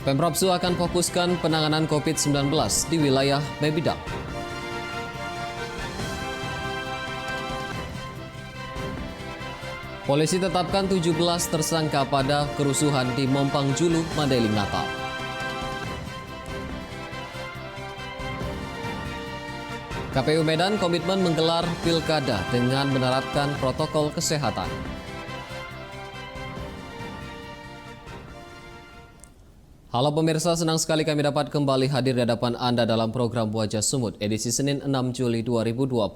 Pemprov Su akan fokuskan penanganan COVID-19 di wilayah Mebidang. Polisi tetapkan 17 tersangka pada kerusuhan di Mompang Julu, Mandailing, Natal. KPU Medan komitmen menggelar pilkada dengan menerapkan protokol kesehatan. Halo pemirsa, senang sekali kami dapat kembali hadir di hadapan Anda dalam program Wajah Sumut edisi Senin 6 Juli 2020.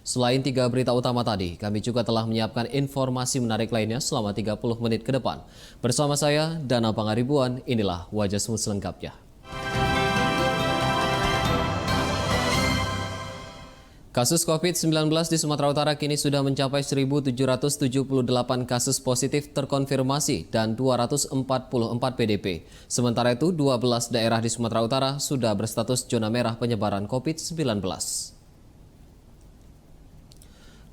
Selain 3 berita utama tadi, kami juga telah menyiapkan informasi menarik lainnya selama 30 menit ke depan. Bersama saya, Dana Pangaribuan, inilah Wajah Sumut selengkapnya. Kasus COVID-19 di Sumatera Utara kini sudah mencapai 1.778 kasus positif terkonfirmasi dan 244 PDP. Sementara itu, 12 daerah di Sumatera Utara sudah berstatus zona merah penyebaran COVID-19.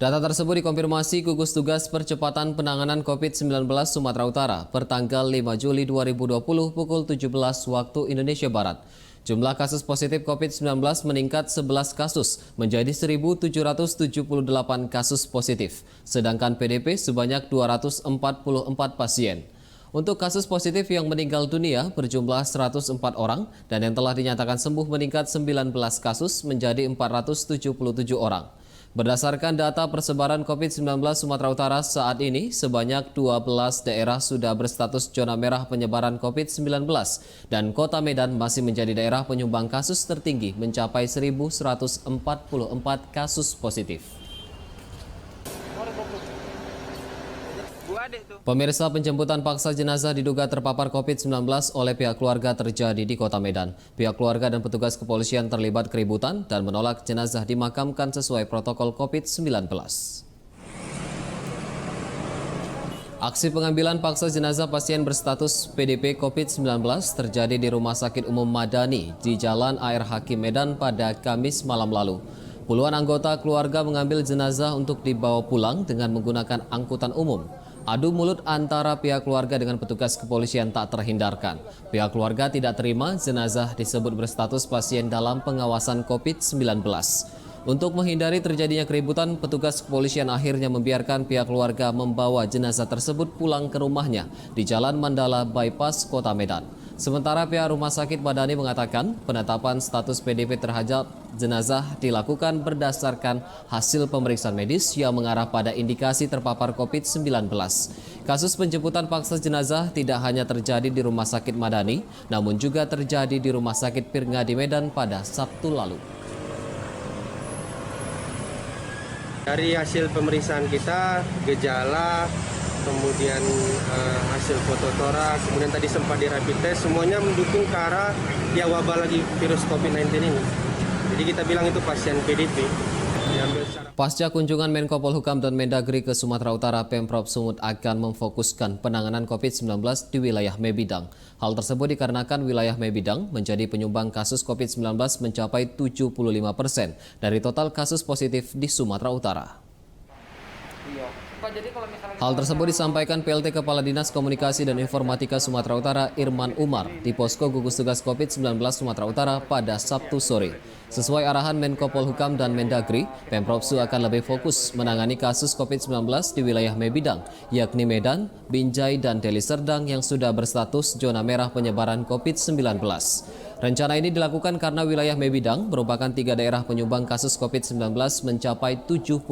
Data tersebut dikonfirmasi Gugus Tugas Percepatan Penanganan COVID-19 Sumatera Utara pertanggal 5 Juli 2020 pukul 17 waktu Indonesia Barat. Jumlah kasus positif COVID-19 meningkat 11 kasus menjadi 1.778 kasus positif, sedangkan PDP sebanyak 244 pasien. Untuk kasus positif yang meninggal dunia berjumlah 104 orang dan yang telah dinyatakan sembuh meningkat 19 kasus menjadi 477 orang. Berdasarkan data persebaran COVID-19 Sumatera Utara saat ini, sebanyak 12 daerah sudah berstatus zona merah penyebaran COVID-19 dan Kota Medan masih menjadi daerah penyumbang kasus tertinggi mencapai 1.144 kasus positif. Pemirsa, penjemputan paksa jenazah diduga terpapar COVID-19 oleh pihak keluarga terjadi di Kota Medan. Pihak keluarga dan petugas kepolisian terlibat keributan dan menolak jenazah dimakamkan sesuai protokol COVID-19. Aksi pengambilan paksa jenazah pasien berstatus PDP COVID-19 terjadi di Rumah Sakit Umum Madani di Jalan Air Hakim Medan pada Kamis malam lalu. Puluhan anggota keluarga mengambil jenazah untuk dibawa pulang dengan menggunakan angkutan umum. Adu mulut antara pihak keluarga dengan petugas kepolisian tak terhindarkan. Pihak keluarga tidak terima jenazah disebut berstatus pasien dalam pengawasan COVID-19. Untuk menghindari terjadinya keributan, petugas kepolisian akhirnya membiarkan pihak keluarga membawa jenazah tersebut pulang ke rumahnya di Jalan Mandala Bypass, Kota Medan. Sementara pihak Rumah Sakit Madani mengatakan penetapan status PDP terhadap jenazah dilakukan berdasarkan hasil pemeriksaan medis yang mengarah pada indikasi terpapar COVID-19. Kasus penjemputan paksa jenazah tidak hanya terjadi di Rumah Sakit Madani, namun juga terjadi di Rumah Sakit Pirngadi Medan pada Sabtu lalu. Dari hasil pemeriksaan kita, gejala, kemudian hasil foto toraks, kemudian tadi sempat di rapid test, semuanya mendukung ke arah ya wabah lagi virus COVID-19 ini. Jadi kita bilang itu pasien PDP. Pasca kunjungan Menko Polhukam dan Mendagri ke Sumatera Utara, Pemprov Sumut akan memfokuskan penanganan COVID-19 di wilayah Mebidang. Hal tersebut dikarenakan wilayah Mebidang menjadi penyumbang kasus COVID-19 mencapai 75% dari total kasus positif di Sumatera Utara. Hal tersebut disampaikan PLT Kepala Dinas Komunikasi dan Informatika Sumatera Utara Irman Umar di Posko Gugus Tugas COVID-19 Sumatera Utara pada Sabtu sore. Sesuai arahan Menko Polhukam dan Mendagri, Pemprov Su akan lebih fokus menangani kasus COVID-19 di wilayah Mebidang, yakni Medan, Binjai, dan Deli Serdang yang sudah berstatus zona merah penyebaran COVID-19. Rencana ini dilakukan karena wilayah Mebidang merupakan 3 daerah penyumbang kasus COVID-19 mencapai 75%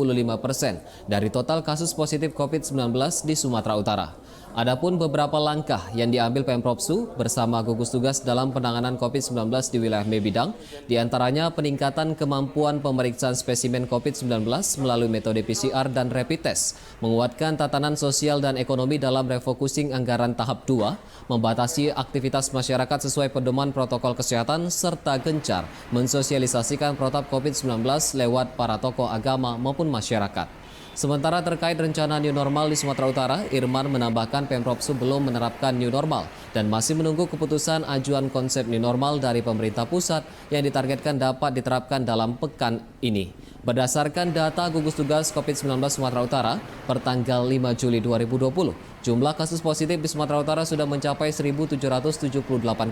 dari total kasus positif COVID-19 di Sumatera Utara. Adapun beberapa langkah yang diambil Pemprov Su bersama gugus tugas dalam penanganan COVID-19 di wilayah Mebidang, diantaranya peningkatan kemampuan pemeriksaan spesimen COVID-19 melalui metode PCR dan rapid test, menguatkan tatanan sosial dan ekonomi dalam refocusing anggaran tahap 2, membatasi aktivitas masyarakat sesuai pedoman protokol kesehatan, serta gencar mensosialisasikan protap COVID-19 lewat para tokoh agama maupun masyarakat. Sementara terkait rencana new normal di Sumatera Utara, Irman menambahkan Pemprov Sub belum menerapkan new normal dan masih menunggu keputusan ajuan konsep new normal dari pemerintah pusat yang ditargetkan dapat diterapkan dalam pekan ini. Berdasarkan data gugus tugas COVID-19 Sumatera Utara, per tanggal 5 Juli 2020, jumlah kasus positif di Sumatera Utara sudah mencapai 1.778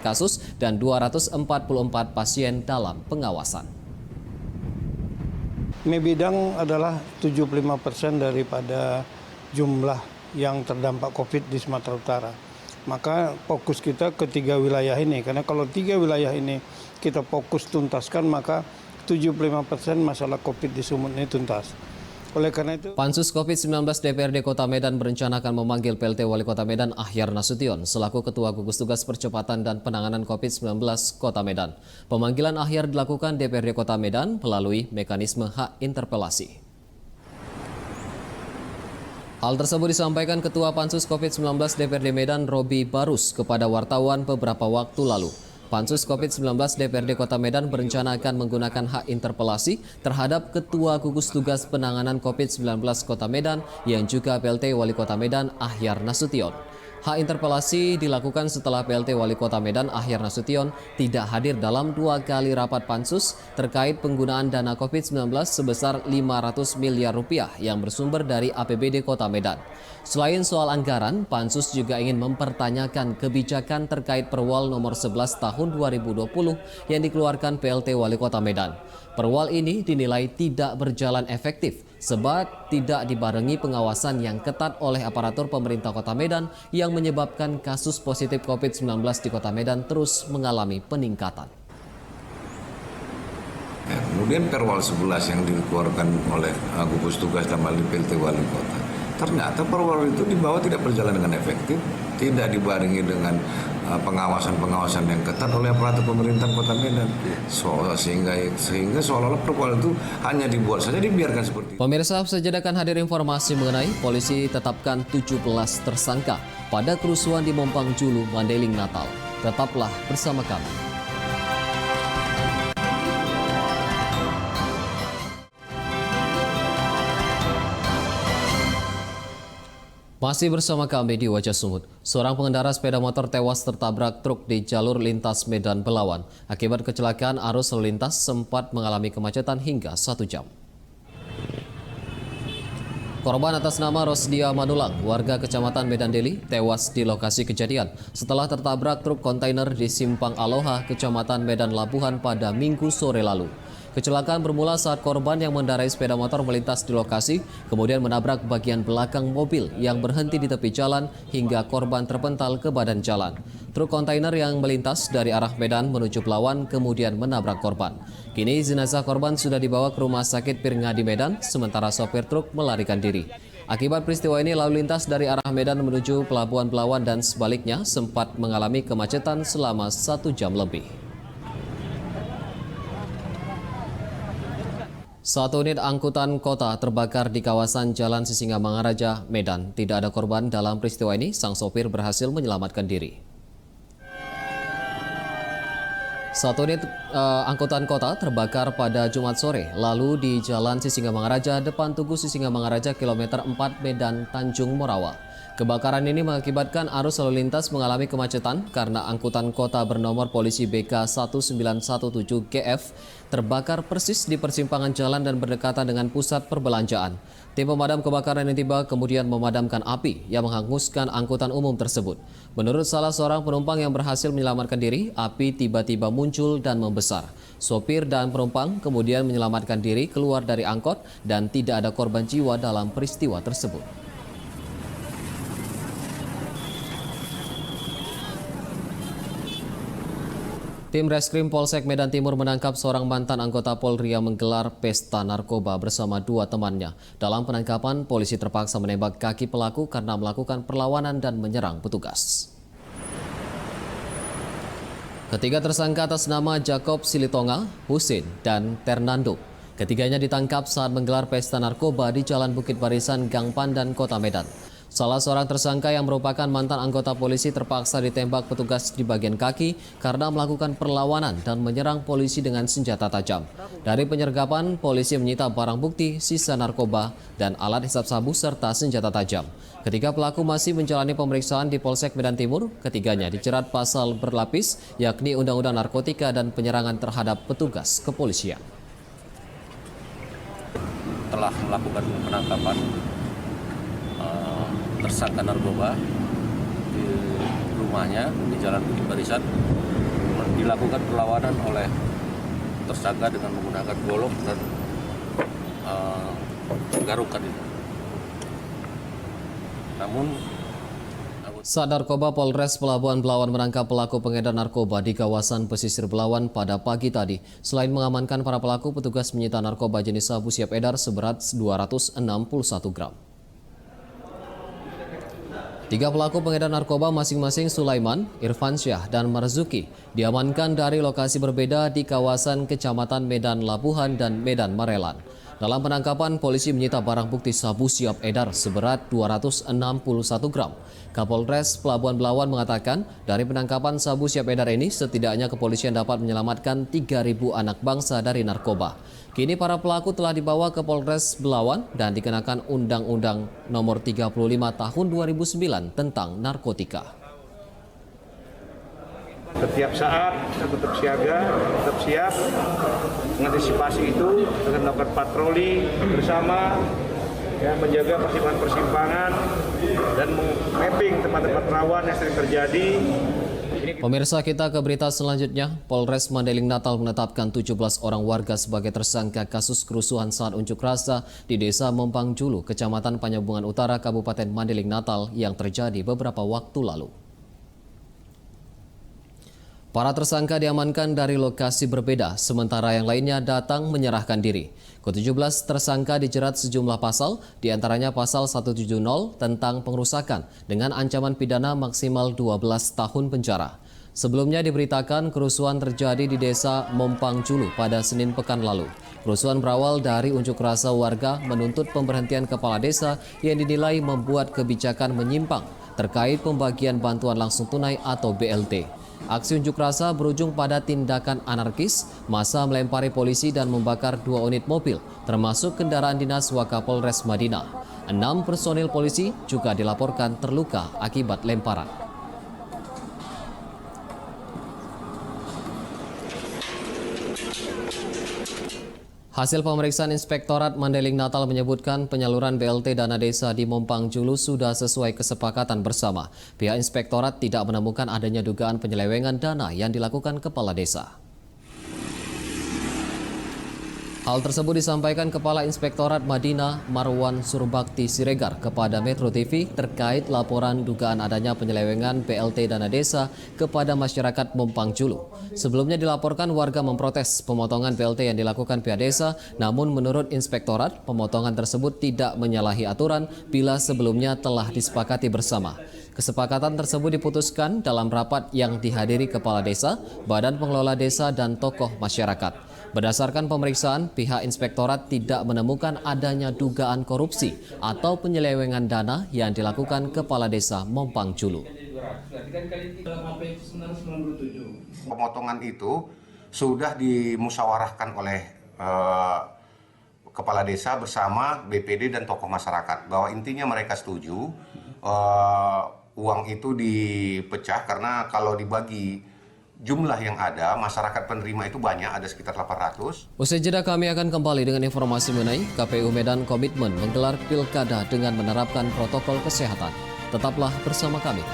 kasus dan 244 pasien dalam pengawasan. Mie bidang adalah 75% daripada jumlah yang terdampak COVID di Sumatera Utara. Maka fokus kita ke 3 wilayah ini, karena kalau 3 wilayah ini kita fokus tuntaskan, maka 75% masalah COVID di Sumut ini tuntas. Oleh karena itu, Pansus COVID-19 DPRD Kota Medan berencana akan memanggil PLT Wali Kota Medan Ahyar Nasution selaku Ketua Gugus Tugas Percepatan dan Penanganan COVID-19 Kota Medan. Pemanggilan Ahyar dilakukan DPRD Kota Medan melalui mekanisme hak interpelasi. Hal tersebut disampaikan Ketua Pansus COVID-19 DPRD Medan Robi Barus kepada wartawan beberapa waktu lalu. Pansus COVID-19 DPRD Kota Medan berencana akan menggunakan hak interpelasi terhadap Ketua Gugus Tugas Penanganan COVID-19 Kota Medan yang juga PLT Wali Kota Medan Ahyar Nasution. Hak interpelasi dilakukan setelah PLT Wali Kota Medan Ahyar Nasution tidak hadir dalam 2 kali rapat pansus terkait penggunaan dana COVID-19 sebesar 500 miliar rupiah yang bersumber dari APBD Kota Medan. Selain soal anggaran, pansus juga ingin mempertanyakan kebijakan terkait Perwal nomor 11 tahun 2020 yang dikeluarkan PLT Wali Kota Medan. Perwal ini dinilai tidak berjalan efektif sebab tidak dibarengi pengawasan yang ketat oleh aparatur pemerintah Kota Medan yang menyebabkan kasus positif COVID-19 di Kota Medan terus mengalami peningkatan. Kemudian Perwal 11 yang dikeluarkan oleh gugus tugas dan PLT Wali Kota. Ternyata Perwal itu di bawah tidak berjalan dengan efektif, tidak dibarengi dengan pengawasan-pengawasan yang ketat oleh aparatur pemerintah Kota Medan. Sehingga seolah-olah Perwal itu hanya dibuat saja, dibiarkan seperti itu. Pemirsa, saja akan hadir informasi mengenai polisi tetapkan 17 tersangka pada kerusuhan di Mompang Julu, Mandailing, Natal. Tetaplah bersama kami. Masih bersama kami di Wajah Sumut. Seorang pengendara sepeda motor tewas tertabrak truk di jalur lintas Medan Belawan. Akibat kecelakaan, arus lalu lintas sempat mengalami kemacetan hingga 1 jam. Korban atas nama Rosdia Manulang, warga Kecamatan Medan Deli, tewas di lokasi kejadian setelah tertabrak truk kontainer di Simpang Aloha, Kecamatan Medan Labuhan pada Minggu sore lalu. Kecelakaan bermula saat korban yang mengendarai sepeda motor melintas di lokasi, kemudian menabrak bagian belakang mobil yang berhenti di tepi jalan hingga korban terpental ke badan jalan. Truk kontainer yang melintas dari arah Medan menuju Belawan kemudian menabrak korban. Kini jenazah korban sudah dibawa ke Rumah Sakit Pirngadi Medan, sementara sopir truk melarikan diri. Akibat peristiwa ini, lalu lintas dari arah Medan menuju Pelabuhan Belawan dan sebaliknya sempat mengalami kemacetan selama 1 jam lebih. Satu unit angkutan kota terbakar di kawasan Jalan Sisingamangaraja, Medan. Tidak ada korban dalam peristiwa ini, sang sopir berhasil menyelamatkan diri. Satu unit angkutan kota terbakar pada Jumat sore, lalu di Jalan Sisingamangaraja, depan Tugu Sisingamangaraja, kilometer 4 Medan Tanjung Morawa. Kebakaran ini mengakibatkan arus lalu lintas mengalami kemacetan karena angkutan kota bernomor polisi BK 1917 GF terbakar persis di persimpangan jalan dan berdekatan dengan pusat perbelanjaan. Tim pemadam kebakaran yang tiba kemudian memadamkan api yang menghanguskan angkutan umum tersebut. Menurut salah seorang penumpang yang berhasil menyelamatkan diri, api tiba-tiba muncul dan membesar. Sopir dan penumpang kemudian menyelamatkan diri keluar dari angkot dan tidak ada korban jiwa dalam peristiwa tersebut. Tim Reskrim Polsek Medan Timur menangkap seorang mantan anggota Polri yang menggelar pesta narkoba bersama 2 temannya. Dalam penangkapan, polisi terpaksa menembak kaki pelaku karena melakukan perlawanan dan menyerang petugas. Ketiga tersangka atas nama Jacob Silitonga, Husin, dan Ternando. Ketiganya ditangkap saat menggelar pesta narkoba di Jalan Bukit Barisan, Gang Pandan, Kota Medan. Salah seorang tersangka yang merupakan mantan anggota polisi terpaksa ditembak petugas di bagian kaki karena melakukan perlawanan dan menyerang polisi dengan senjata tajam. Dari penyergapan, polisi menyita barang bukti, sisa narkoba, dan alat hisap sabu serta senjata tajam. Ketika pelaku masih menjalani pemeriksaan di Polsek Medan Timur, ketiganya dijerat pasal berlapis, yakni Undang-Undang Narkotika dan penyerangan terhadap petugas kepolisian. Telah melakukan penangkapan tersangka narkoba di rumahnya di Jalan Bukit Barisan. Dilakukan perlawanan oleh tersangka dengan menggunakan golok dan garukan itu. Namun Sat Narkoba Polres Pelabuhan Belawan menangkap pelaku pengedar narkoba di kawasan pesisir Belawan pada pagi tadi. Selain mengamankan para pelaku, petugas menyita narkoba jenis sabu siap edar seberat 261 gram. 3 pelaku pengedar narkoba masing-masing Sulaiman, Irfansyah, dan Marzuki diamankan dari lokasi berbeda di kawasan Kecamatan Medan Labuhan dan Medan Marelan. Dalam penangkapan, polisi menyita barang bukti sabu siap edar seberat 261 gram. Kapolres Pelabuhan Belawan mengatakan, dari penangkapan sabu siap edar ini, setidaknya kepolisian dapat menyelamatkan 3.000 anak bangsa dari narkoba. Kini para pelaku telah dibawa ke Polres Belawan dan dikenakan Undang-Undang Nomor 35 Tahun 2009 tentang narkotika. Setiap saat kita tetap siaga, tetap siap mengantisipasi itu dengan melakukan patroli bersama, ya, menjaga persimpangan-persimpangan dan mapping tempat-tempat rawan yang sering terjadi. Pemirsa, kita ke berita selanjutnya. Polres Mandailing Natal menetapkan 17 orang warga sebagai tersangka kasus kerusuhan saat unjuk rasa di Desa Mompang Julu, Kecamatan Panjabungan Utara, Kabupaten Mandailing Natal yang terjadi beberapa waktu lalu. Para tersangka diamankan dari lokasi berbeda, sementara yang lainnya datang menyerahkan diri. Ke-17 tersangka dijerat sejumlah pasal, diantaranya pasal 170 tentang pengerusakan dengan ancaman pidana maksimal 12 tahun penjara. Sebelumnya diberitakan kerusuhan terjadi di Desa Mompang Julu pada Senin pekan lalu. Kerusuhan berawal dari unjuk rasa warga menuntut pemberhentian kepala desa yang dinilai membuat kebijakan menyimpang terkait pembagian bantuan langsung tunai atau BLT. Aksi unjuk rasa berujung pada tindakan anarkis, massa melempari polisi dan membakar 2 unit mobil, termasuk kendaraan dinas Wakapolres Madinah. 6 personil polisi juga dilaporkan terluka akibat lemparan. Hasil pemeriksaan Inspektorat Mandailing Natal menyebutkan penyaluran BLT dana desa di Mompang Julu sudah sesuai kesepakatan bersama. Pihak Inspektorat tidak menemukan adanya dugaan penyelewengan dana yang dilakukan kepala desa. Hal tersebut disampaikan Kepala Inspektorat Madinah Marwan Surbakti Siregar kepada Metro TV terkait laporan dugaan adanya penyelewengan BLT dana desa kepada masyarakat Mompang Julu. Sebelumnya dilaporkan warga memprotes pemotongan BLT yang dilakukan pihak desa, namun menurut Inspektorat, pemotongan tersebut tidak menyalahi aturan bila sebelumnya telah disepakati bersama. Kesepakatan tersebut diputuskan dalam rapat yang dihadiri Kepala Desa, Badan Pengelola Desa, dan tokoh masyarakat. Berdasarkan pemeriksaan, pihak Inspektorat tidak menemukan adanya dugaan korupsi atau penyelewengan dana yang dilakukan Kepala Desa Mompang Julu. Pemotongan itu sudah dimusyawarahkan oleh Kepala Desa bersama BPD dan tokoh masyarakat, bahwa intinya mereka setuju uang itu dipecah karena kalau dibagi jumlah yang ada, masyarakat penerima itu banyak, ada sekitar 800. Usai jeda kami akan kembali dengan informasi mengenai KPU Medan komitmen menggelar pilkada dengan menerapkan protokol kesehatan. Tetaplah bersama kami.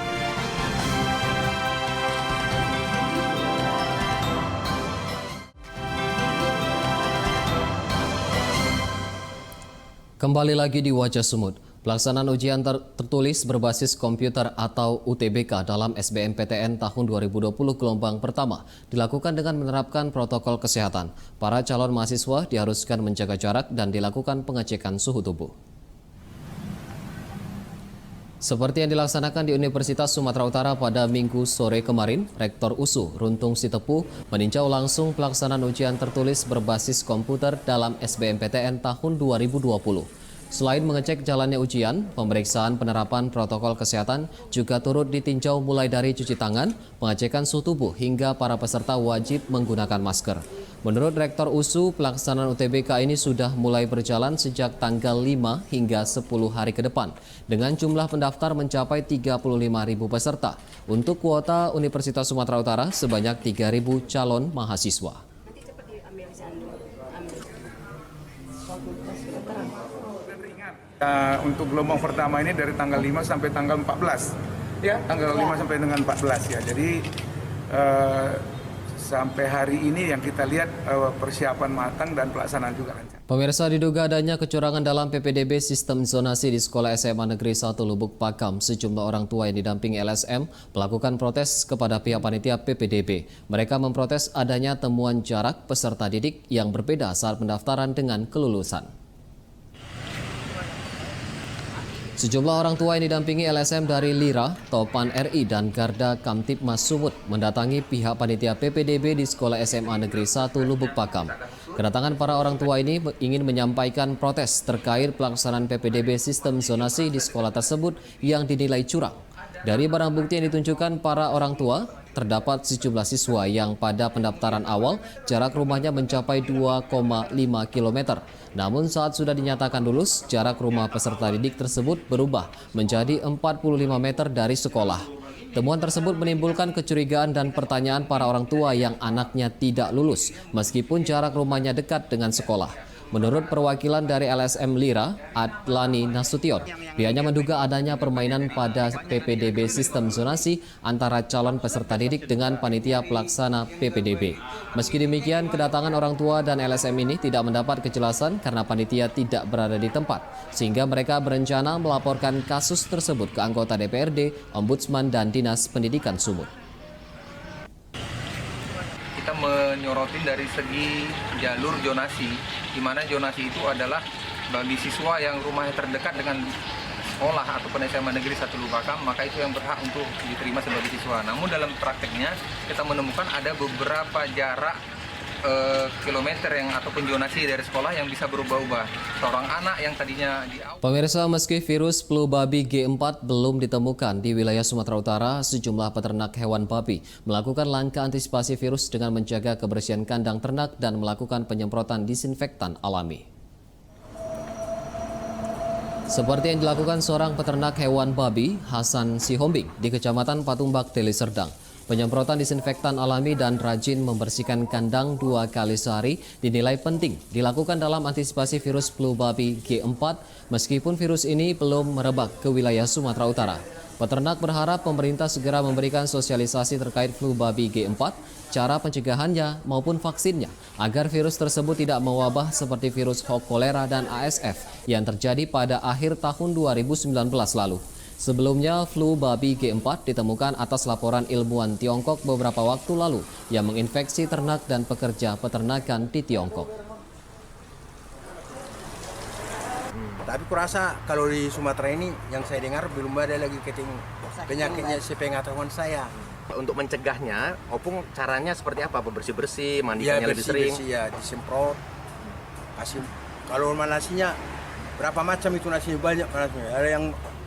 Kembali lagi di Wajah Sumut. Pelaksanaan ujian tertulis berbasis komputer atau UTBK dalam SBMPTN tahun 2020 gelombang pertama dilakukan dengan menerapkan protokol kesehatan. Para calon mahasiswa diharuskan menjaga jarak dan dilakukan pengecekan suhu tubuh. Seperti yang dilaksanakan di Universitas Sumatera Utara pada Minggu sore kemarin, Rektor USU Runtung Sitepu meninjau langsung pelaksanaan ujian tertulis berbasis komputer dalam SBMPTN tahun 2020. Selain mengecek jalannya ujian, pemeriksaan penerapan protokol kesehatan juga turut ditinjau mulai dari cuci tangan, pengecekan suhu tubuh hingga para peserta wajib menggunakan masker. Menurut Rektor USU, pelaksanaan UTBK ini sudah mulai berjalan sejak tanggal 5 hingga 10 hari ke depan dengan jumlah pendaftar mencapai 35.000 peserta. Untuk kuota Universitas Sumatera Utara sebanyak 3.000 calon mahasiswa. Untuk gelombang pertama ini dari tanggal 5 sampai tanggal 14. Ya, tanggal 5 sampai dengan 14 ya. Jadi sampai hari ini yang kita lihat persiapan matang dan pelaksanaan juga lancar. Pemirsa, diduga adanya kecurangan dalam PPDB sistem zonasi di Sekolah SMA Negeri 1 Lubuk Pakam. Sejumlah orang tua yang didampingi LSM melakukan protes kepada pihak panitia PPDB. Mereka memprotes adanya temuan jarak peserta didik yang berbeda saat pendaftaran dengan kelulusan. Sejumlah orang tua yang didampingi LSM dari Lira, Topan RI, dan Garda Kamtipmas Sumut mendatangi pihak panitia PPDB di Sekolah SMA Negeri 1 Lubuk Pakam. Kedatangan para orang tua ini ingin menyampaikan protes terkait pelaksanaan PPDB sistem zonasi di sekolah tersebut yang dinilai curang. Dari barang bukti yang ditunjukkan para orang tua, terdapat sejumlah siswa yang pada pendaftaran awal jarak rumahnya mencapai 2,5 km. Namun saat sudah dinyatakan lulus, jarak rumah peserta didik tersebut berubah menjadi 45 meter dari sekolah. Temuan tersebut menimbulkan kecurigaan dan pertanyaan para orang tua yang anaknya tidak lulus, meskipun jarak rumahnya dekat dengan sekolah. Menurut perwakilan dari LSM Lira, Adlani Nasution, pihaknya menduga adanya permainan pada PPDB sistem zonasi antara calon peserta didik dengan panitia pelaksana PPDB. Meski demikian, kedatangan orang tua dan LSM ini tidak mendapat kejelasan karena panitia tidak berada di tempat, sehingga mereka berencana melaporkan kasus tersebut ke anggota DPRD, Ombudsman, dan Dinas Pendidikan Sumut. Kita menyorotin dari segi jalur zonasi, di mana zonasi itu adalah bagi siswa yang rumahnya terdekat dengan sekolah ataupun SMA Negeri 1 Lubuk Pakam, maka itu yang berhak untuk diterima sebagai siswa. Namun dalam prakteknya kita menemukan ada beberapa jarak kilometer yang ataupun zonasi dari sekolah yang bisa berubah-ubah. Seorang anak yang tadinya di awal. Pemirsa, meski virus flu babi G4 belum ditemukan di wilayah Sumatera Utara, sejumlah peternak hewan babi melakukan langkah antisipasi virus dengan menjaga kebersihan kandang ternak dan melakukan penyemprotan disinfektan alami. Seperti yang dilakukan seorang peternak hewan babi, Hasan Sihombing, di Kecamatan Patumbak, Deli Serdang. Penyemprotan disinfektan alami dan rajin membersihkan kandang 2 kali sehari dinilai penting dilakukan dalam antisipasi virus flu babi G4 meskipun virus ini belum merebak ke wilayah Sumatera Utara. Peternak berharap pemerintah segera memberikan sosialisasi terkait flu babi G4, cara pencegahannya maupun vaksinnya agar virus tersebut tidak mewabah seperti virus Hok kolera dan ASF yang terjadi pada akhir tahun 2019 lalu. Sebelumnya, flu babi G4 ditemukan atas laporan ilmuwan Tiongkok beberapa waktu lalu yang menginfeksi ternak dan pekerja peternakan di Tiongkok. Tapi kurasa kalau di Sumatera ini yang saya dengar belum ada lagi penyakitnya sepengetahuan saya. Untuk mencegahnya, opung caranya seperti apa? Bersih-bersih, mandikannya lebih sering? Ya, disemprot. Kasih, kalau nasinya berapa macam itu nasinya, banyak nasinya. Ada yang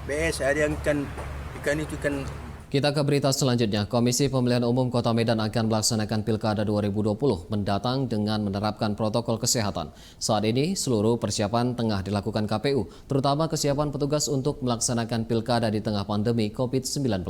BS, ada yang ikan itu ikan. Kita ke berita selanjutnya. Komisi Pemilihan Umum Kota Medan akan melaksanakan Pilkada 2020 mendatang dengan menerapkan protokol kesehatan. Saat ini seluruh persiapan tengah dilakukan KPU, terutama kesiapan petugas untuk melaksanakan Pilkada di tengah pandemi COVID-19.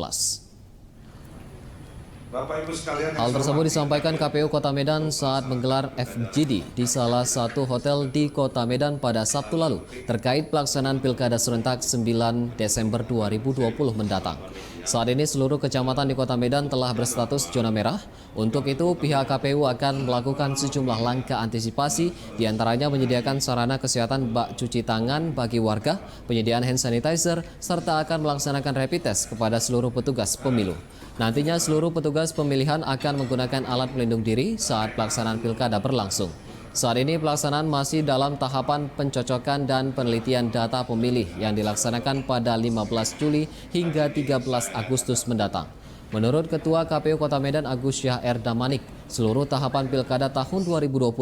Hal tersebut disampaikan KPU Kota Medan saat menggelar FGD di salah satu hotel di Kota Medan pada Sabtu lalu terkait pelaksanaan Pilkada serentak 9 Desember 2020 mendatang. Saat ini seluruh kecamatan di Kota Medan telah berstatus zona merah. Untuk itu pihak KPU akan melakukan sejumlah langkah antisipasi, diantaranya menyediakan sarana kesehatan bak cuci tangan bagi warga, penyediaan hand sanitizer, serta akan melaksanakan rapid test kepada seluruh petugas pemilu. Nantinya seluruh petugas pemilihan akan menggunakan alat pelindung diri saat pelaksanaan pilkada berlangsung. Saat ini pelaksanaan masih dalam tahapan pencocokan dan penelitian data pemilih yang dilaksanakan pada 15 Juli hingga 13 Agustus mendatang. Menurut Ketua KPU Kota Medan Agus Syah R. Damanik, seluruh tahapan Pilkada tahun 2020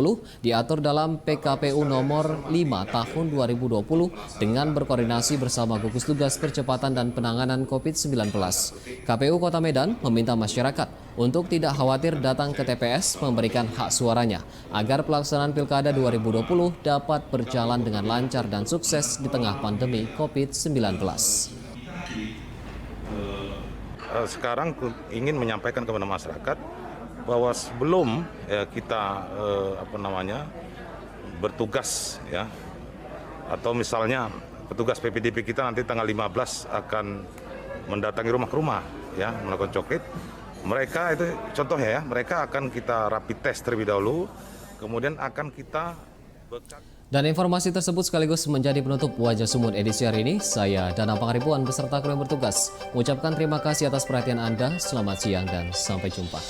diatur dalam PKPU nomor 5 tahun 2020 dengan berkoordinasi bersama gugus tugas percepatan dan penanganan COVID-19. KPU Kota Medan meminta masyarakat untuk tidak khawatir datang ke TPS memberikan hak suaranya agar pelaksanaan Pilkada 2020 dapat berjalan dengan lancar dan sukses di tengah pandemi COVID-19. Sekarang ingin menyampaikan kepada masyarakat bahwa sebelum kita bertugas ya, atau misalnya petugas PPDP kita nanti tanggal 15 akan mendatangi rumah ke rumah ya, melakukan coklit. Mereka itu contohnya ya, mereka akan kita rapid test terlebih dahulu, kemudian akan kita bekal. Dan informasi tersebut sekaligus menjadi penutup Wajah Sumut edisi hari ini. Saya Danang Pangaribuan beserta kru yang bertugas mengucapkan terima kasih atas perhatian Anda. Selamat siang dan sampai jumpa.